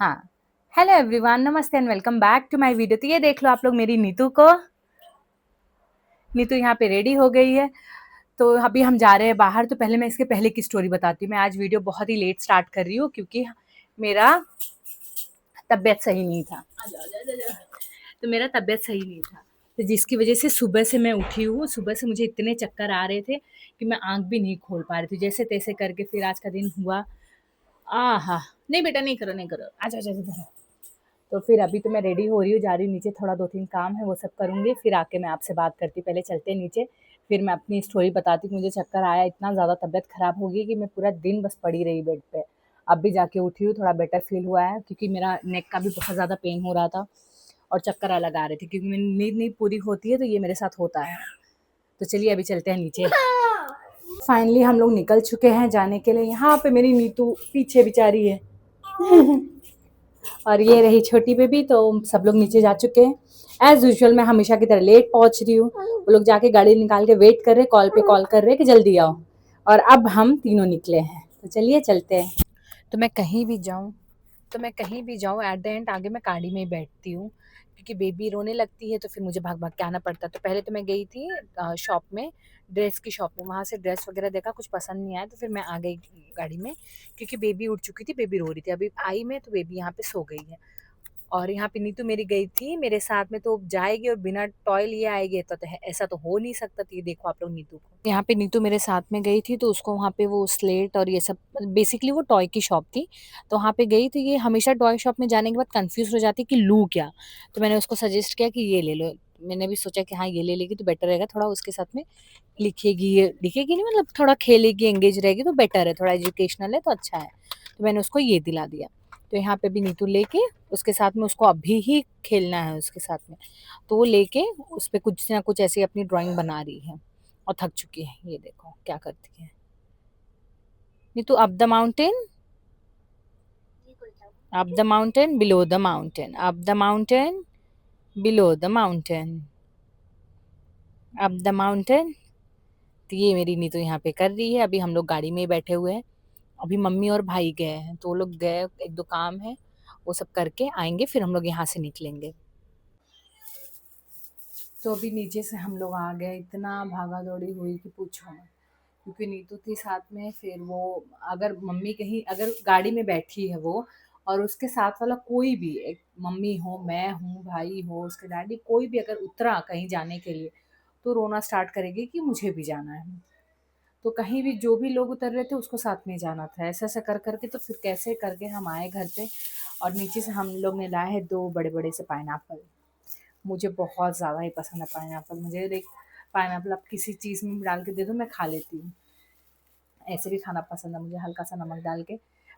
हाँ, hello everyone, नमस्ते and welcome back to my video. तो ये देख लो आप लोग मेरी नीतू को। नीतू यहाँ पे रेडी हो गई है। तो अभी हम जा रहे हैं बाहर। तो पहले मैं इसके पहले की स्टोरी बताती हूँ। मैं आज वीडियो बहुत ही लेट स्टार्ट कर रही हूँ क्योंकि मेरा तबीयत सही नहीं था। तो मेरा तबीयत सही नहीं था, तो जिसकी वजह से सुबह से मैं उठी हूँ। सुबह से मुझे इतने चक्कर आ रहे थे कि मैं आँख भी नहीं खोल पा रही थी। जैसे-तैसे करके फिर आज का दिन हुआ। आहा! नहीं बेटा नहीं करो, नहीं करो। आजा, आजा इधर। तो फिर अभी तो मैं रेडी हो रही हूँ, जा रही हूँ नीचे, थोड़ा 2-3 काम है वो सब करूँगी, फिर आके मैं आपसे बात करती हूँ। पहले चलते हैं नीचे, फिर मैं अपनी स्टोरी बताती हूँ। मुझे चक्कर आया, इतना ज़्यादा तबीयत ख़राब हो गई कि मैं पूरा दिन बस पड़ी रही बेड पे। अब भी जाके उठी हूँ, थोड़ा बेटर फ़ील हुआ है क्योंकि मेरा नेक का भी बहुत ज़्यादा पेन हो रहा था और चक्कर अलग आ रहे थे क्योंकि मेरी नींद नहीं पूरी होती है, तो ये मेरे साथ होता है। तो चलिए अभी चलते हैं नीचे। फाइनली हम लोग निकल चुके हैं जाने के लिए। यहाँ पे मेरी नीतू पीछे बेचारी है। और ये रही छोटी बेबी। तो सब लोग नीचे जा चुके हैं। एज यूजुअल मैं हमेशा की तरह लेट पहुंच रही हूँ। वो लोग जाके गाड़ी निकाल के वेट कर रहे, कॉल पे कॉल कर रहे कि जल्दी आओ। और अब हम तीनों निकले हैं, तो चलिए चलते हैं। तो मैं कहीं भी जाऊँ तो मैं कहीं भी जाऊँ एट द एंड आगे मैं गाड़ी में ही बैठती हूँ क्योंकि बेबी रोने लगती है तो फिर मुझे भाग भाग के आना पड़ता है। तो पहले तो मैं गई थी शॉप में, ड्रेस की शॉप में। वहाँ से ड्रेस वगैरह देखा, कुछ पसंद नहीं आया तो फिर मैं आ गई गाड़ी में क्योंकि बेबी उठ चुकी थी, बेबी रो रही थी। अभी आई मैं तो बेबी यहाँ पे सो गई है। और यहाँ पे नीतू मेरी गई थी मेरे साथ में, तो जाएगी और बिना टॉय लिए आएगी तो ऐसा तो हो नहीं सकता। तो ये देखो आप लोग नीतू को। यहाँ पे नीतू मेरे साथ में गई थी तो उसको वहाँ पे वो स्लेट और ये सब, बेसिकली वो टॉय की शॉप थी। तो वहाँ पे गई तो ये हमेशा टॉय शॉप में जाने के बाद कंफ्यूज हो जाती है कि लूँ क्या। तो मैंने उसको सजेस्ट किया कि ये ले लो। मैंने भी सोचा कि हाँ ये ले लेगी तो बेटर रहेगा, थोड़ा उसके साथ में लिखेगी नहीं, मतलब थोड़ा खेलेगी, एंगेज रहेगी तो बेटर है, थोड़ा एजुकेशनल है तो अच्छा है। तो मैंने उसको ये दिला दिया। तो यहाँ पे भी नीतू लेके उसके साथ में, उसको अभी ही खेलना है उसके साथ में, तो वो लेके उस पे कुछ ना कुछ ऐसी अपनी ड्राइंग बना रही है और थक चुकी है। ये देखो क्या करती है Neetu. Up the mountain, up the mountain, below the mountain, up the mountain, below the mountain, up the mountain. तो ये मेरी नीतू यहाँ पे कर रही है। अभी हम लोग गाड़ी में ही बैठे हुए हैं। अभी मम्मी और भाई गए हैं, तो वो लोग गए, एक दो काम है वो सब करके आएंगे, फिर हम लोग यहाँ से निकलेंगे। तो अभी नीचे से हम लोग आ गए। इतना भागा दौड़ी हुई कि पूछो मत, क्योंकि नीतू थी साथ में। फिर वो, अगर मम्मी कहीं, अगर गाड़ी में बैठी है वो और उसके साथ वाला कोई भी, एक मम्मी हो, मैं हूँ, भाई हो, उसके डैडी, कोई भी अगर उतरा कहीं जाने के लिए तो रोना स्टार्ट करेगी कि मुझे भी जाना है। तो कहीं भी जो भी लोग उतर रहे थे उसको साथ में जाना था। ऐसा ऐसा कर करके तो फिर कैसे करके हम आए घर पे। और नीचे से हम लोग ने लाए हैं 2 बड़े-बड़े से पाइनएप्पल। मुझे बहुत ज़्यादा ही पसंद है पाइनएप्पल। मुझे देख, पाइनएप्पल आप किसी चीज़ में डाल के दे दो मैं खा लेती हूँ। ऐसे भी खाना पसंद है मुझे, हल्का सा नमक डाल के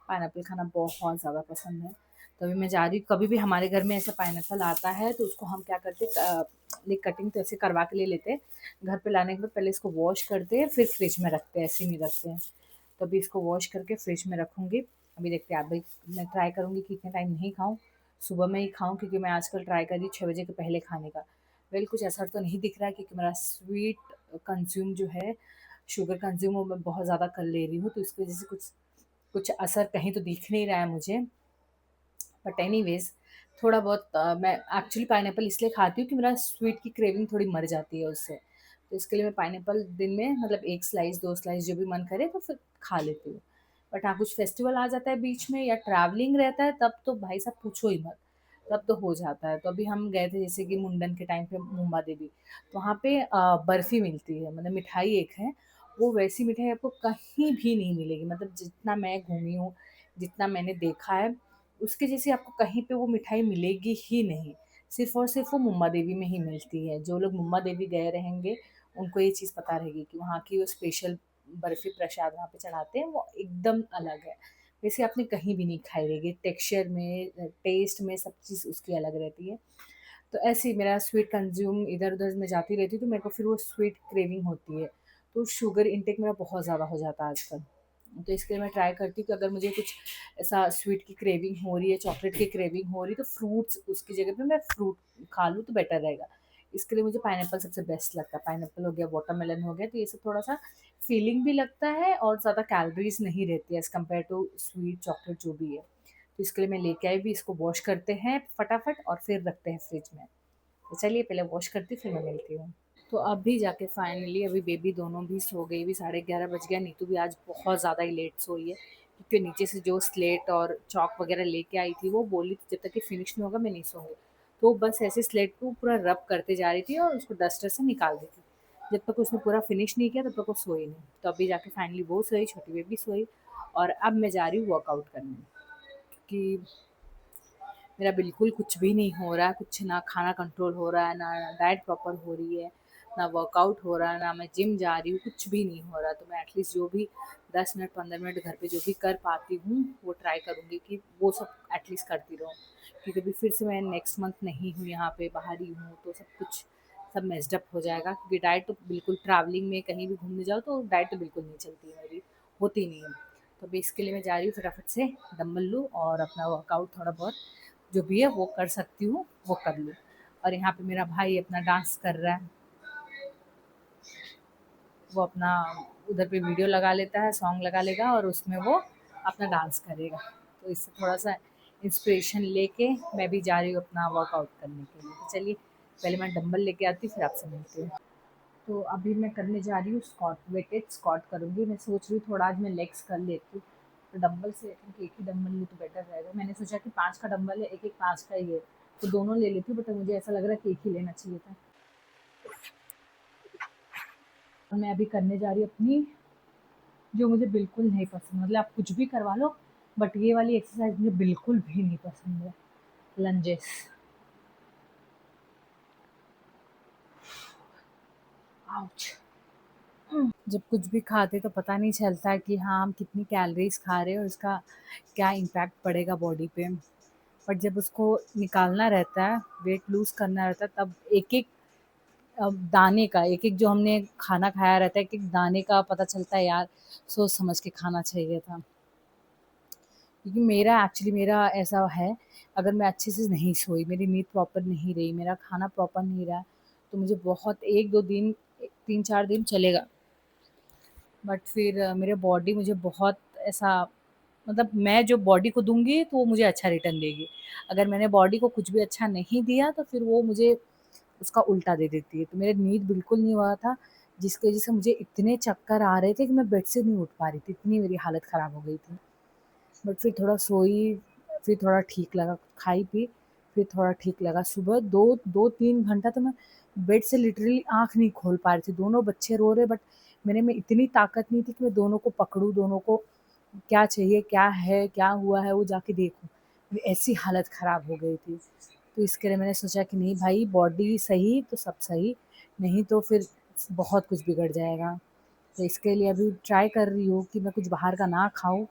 पाइनएप्पल खाना बहुत ज़्यादा पसंद है। तो अभी मैं जा रही हूँ। कभी भी हमारे घर में ऐसा पाइनएप्पल आता है तो उसको हम क्या करते, कटिंग तो ऐसे करवा के ले लेते हैं। घर पे लाने के बाद पहले इसको वॉश करते हैं, फिर फ्रिज में रखते हैं, ऐसे नहीं रखते हैं। तो अभी इसको वॉश करके फ्रिज में रखूँगी। अभी देखते हैं, अभी मैं ट्राई करूँगी कि इतने टाइम नहीं खाऊँ, सुबह में ही खाऊँ, क्योंकि मैं आजकल ट्राई कर रही हूँ 6 बजे के पहले खाने का। वेल कुछ असर तो नहीं दिख रहा है क्योंकि मेरा स्वीट कंज़्यूम जो है, शुगर कंज़्यूम वो मैं बहुत ज़्यादा कर ले रही हूँ, तो इसकी वज़ह से कुछ कुछ असर कहीं तो दिख नहीं रहा है मुझे। बट एनीवेज़ थोड़ा बहुत मैं एक्चुअली पाइनएप्पल इसलिए खाती हूँ कि मेरा स्वीट की क्रेविंग थोड़ी मर जाती है उससे। तो इसके लिए मैं पाइनएप्पल दिन में मतलब 1 स्लाइस 2 स्लाइस जो भी मन करे तो फिर खा लेती हूँ। बट हाँ, कुछ फेस्टिवल आ जाता है बीच में या ट्रैवलिंग रहता है तब तो भाई साहब पूछो ही मत, तब तो हो जाता है। तो अभी हम गए थे जैसे कि मुंडन के टाइम पे मुंबा देवी, तो वहाँ पे बर्फ़ी मिलती है, मतलब मिठाई एक है, वो वैसी मिठाई आपको कहीं भी नहीं मिलेगी। मतलब जितना मैं घूमी हूँ, जितना मैंने देखा है, उसके जैसी आपको कहीं पे वो मिठाई मिलेगी ही नहीं। सिर्फ़ और सिर्फ़ वो मुंबा देवी में ही मिलती है। जो लोग मुंबा देवी गए रहेंगे, उनको ये चीज़ पता रहेगी कि वहाँ की वो स्पेशल बर्फ़ी प्रसाद वहाँ पे चढ़ाते हैं, वो एकदम अलग है। वैसे आपने कहीं भी नहीं खाई रहेगी, टेक्सचर में, टेस्ट में, सब चीज़ उसकी अलग रहती है। तो ऐसे ही मेरा स्वीट कंज़्यूम इधर-उधर मैं जाती रहती हूँ, तो मेरे को फिर वो स्वीट क्रेविंग होती है। तो शुगर इंटेक मेरा बहुत ज़्यादा हो जाता है आजकल। तो इसके लिए मैं ट्राई करती हूँ कि अगर मुझे कुछ ऐसा स्वीट की क्रेविंग हो रही है, चॉकलेट की क्रेविंग हो रही है, तो फ्रूट्स उसकी जगह पे मैं फ्रूट खा लूँ तो बेटर रहेगा। इसके लिए मुझे पाइनएप्पल सबसे बेस्ट लगता है। पाइनएप्पल हो गया, वाटरमेलन हो गया, तो ये सब थोड़ा-सा फ़ीलिंग भी लगता है और ज़्यादा कैलोरीज़ नहीं रहती है as compare to sweet, chocolate जो भी है। तो इसके लिए मैं लेके आई भी, इसको वॉश करते हैं फटाफट और फिर रखते हैं फ्रिज में। तो चलिए पहले वॉश करती हूँ, फिर मैं मिलती हूँ। तो अभी जाके फाइनली अभी बेबी दोनों भी सो गई, भी 11:30 बज गया। नीतू भी आज बहुत ज़्यादा ही लेट सोई है, क्योंकि नीचे से जो स्लेट और चॉक वगैरह लेके आई थी, वो बोली थी जब तक कि फिनिश नहीं होगा मैं नहीं सोऊंगी। तो बस ऐसे स्लेट को पूरा रब करते जा रही थी और उसको डस्टर से निकाल दी थी। जब तक उसने पूरा फिनिश नहीं किया तब तक वो सोई नहीं। तो अभी जाके फाइनली वो सोई, छोटी बेबी सोई, और अब मैं जा रही हूँ वर्कआउट करने, कि मेरा बिल्कुल कुछ भी नहीं हो रहा है, कुछ ना खाना कंट्रोल हो रहा है, ना डाइट प्रॉपर हो रही है, ना वर्कआउट हो रहा है, ना मैं जिम जा रही हूँ, कुछ भी नहीं हो रहा। तो मैं एटलीस्ट जो भी 10 मिनट 15 मिनट घर पे जो भी कर पाती हूँ वो ट्राई करूँगी कि वो सब एटलीस्ट करती रहूँ, क्योंकि अभी फिर से मैं नेक्स्ट मंथ नहीं हूँ यहाँ पे, बाहर ही हूँ, तो सब कुछ सब मेस्ड अप हो जाएगा, क्योंकि डाइट तो बिल्कुल ट्रैवलिंग में कहीं भी घूमने जाओ तो डाइट तो बिल्कुल नहीं चलती है मेरी, होती नहीं है। तो अभी इसके लिए मैं जा रही हूँ फटाफट से डंबल लूँ और अपना वर्कआउट थोड़ा बहुत जो भी है वो कर सकती हूँ वो कर लूँ। और यहाँ पे मेरा भाई अपना डांस कर रहा है, वो अपना उधर पे वीडियो लगा लेता है, सॉन्ग लगा लेगा और उसमें वो अपना डांस करेगा। तो इससे थोड़ा सा इंस्पिरेशन लेके मैं भी जा रही हूँ अपना वर्कआउट करने के लिए। तो चलिए पहले मैं डंबल लेके आती हूँ, फिर आपसे मिलती हूँ। तो अभी मैं करने जा रही हूँ स्क्वाट, वेटेड स्क्वाट करूँगी। मैं सोच रही हूँ थोड़ा आज मैं लेग्स कर लेती हूँ, तो डंबल से क्योंकि एक ही डंबल लूँ तो बेटर रहेगा। मैंने सोचा कि 5 का डंबल है, एक एक 5 का ही है, तो दोनों ले लेती हूँ, बट मुझे ऐसा लग रहा है कि एक ही लेना चाहिए था। और मैं अभी करने जा रही हूँ अपनी, जो मुझे बिल्कुल नहीं पसंद, मतलब आप कुछ भी करवा लो, बट ये वाली एक्सरसाइज मुझे बिल्कुल भी नहीं पसंद है, लंजेस। आउच। जब कुछ भी खाते तो पता नहीं चलता है कि हाँ हम कितनी कैलोरीज खा रहे हैं और उसका क्या इम्पैक्ट पड़ेगा बॉडी पे। बट जब उसको निकालना रहता है, वेट लूज़ करना रहता है, तब एक एक दाने का, एक एक जो हमने खाना खाया रहता है, एक एक दाने का पता चलता है यार, सोच समझ के खाना चाहिए था। क्योंकि मेरा एक्चुअली मेरा ऐसा है, अगर मैं अच्छे से नहीं सोई, मेरी नींद प्रॉपर नहीं रही, मेरा खाना प्रॉपर नहीं रहा, तो मुझे बहुत 1-2 दिन, 3-4 दिन चलेगा, बट फिर मेरे बॉडी मुझे बहुत ऐसा, मतलब मैं जो बॉडी को दूँगी तो वो मुझे अच्छा रिटर्न देगी। अगर मैंने बॉडी को कुछ भी अच्छा नहीं दिया तो फिर वो मुझे उसका उल्टा दे देती है। तो मेरा नींद बिल्कुल नहीं हुआ था, जिसकी वज़ह से मुझे इतने चक्कर आ रहे थे कि मैं बेड से नहीं उठ पा रही थी, इतनी मेरी हालत ख़राब हो गई थी। बट फिर थोड़ा सोई, फिर थोड़ा ठीक लगा, खाई-पी, फिर थोड़ा ठीक लगा। सुबह 2-3 घंटा तो मैं बेड से लिटरली आँख नहीं खोल पा रही थी। दोनों बच्चे रो रहे, बट मेरे में इतनी ताकत नहीं थी कि मैं दोनों को पकड़ूँ, दोनों को क्या चाहिए, क्या है, क्या हुआ है, वो जाके देखूँ। मेरी ऐसी हालत ख़राब हो गई थी। तो इसके लिए मैंने सोचा कि नहीं भाई, बॉडी सही तो सब सही, नहीं तो फिर बहुत कुछ बिगड़ जाएगा। तो इसके लिए अभी ट्राई कर रही हूँ कि मैं कुछ बाहर का ना खाऊँ।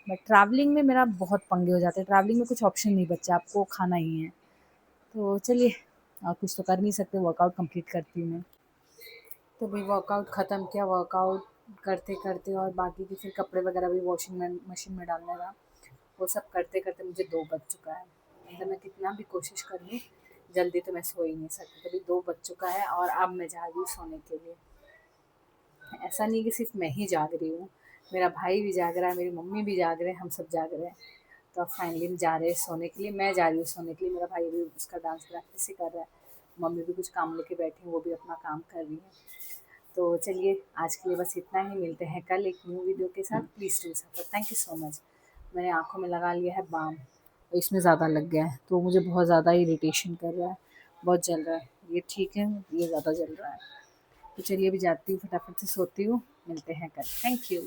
बट ट्रैवलिंग में मेरा बहुत पंगे हो जाते हैं, ट्रैवलिंग में कुछ ऑप्शन नहीं बचा, आपको खाना ही है। तो चलिए, और कुछ तो कर नहीं सकते, वर्कआउट कंप्लीट करती हूँ मैं। तो भाई वर्कआउट ख़त्म किया, वर्कआउट करते-करते और बाकी के फिर कपड़े वगैरह भी वॉशिंग में मशीन में डालने का, वो सब करते-करते मुझे 2 बज चुका है। मतलब मैं कितना भी कोशिश कर लूँ, जल्दी तो मैं सो ही नहीं सकती। तो अभी 2 बज चुका है और अब मैं जा रही हूँ सोने के लिए। ऐसा नहीं कि सिर्फ मैं ही जाग रही हूँ, मेरा भाई भी जाग रहा है, मेरी मम्मी भी जाग रहे हैं, हम सब जाग रहे हैं। तो अब फाइनली हम जा रहे हैं सोने के लिए, मैं जा रही हूँ सोने के लिए, मेरा भाई भी उसका डांस प्रैक्टिस ही कर रहा है, मम्मी भी कुछ काम लेके बैठी हैं, वो भी अपना काम कर रही है। तो चलिए आज के लिए बस इतना ही, मिलते हैं कल एक न्यू वीडियो के साथ। Please do support, thank you so much. मैंने आँखों में लगा लिया है बाम, और इसमें ज़्यादा लग गया है तो मुझे बहुत ज़्यादा इरिटेशन कर रहा है, बहुत जल रहा है। ये ठीक है, ये ज़्यादा जल रहा है। तो चलिए अभी जाती हूँ, फटाफट से सोती हूँ, मिलते हैं कल। Thank you.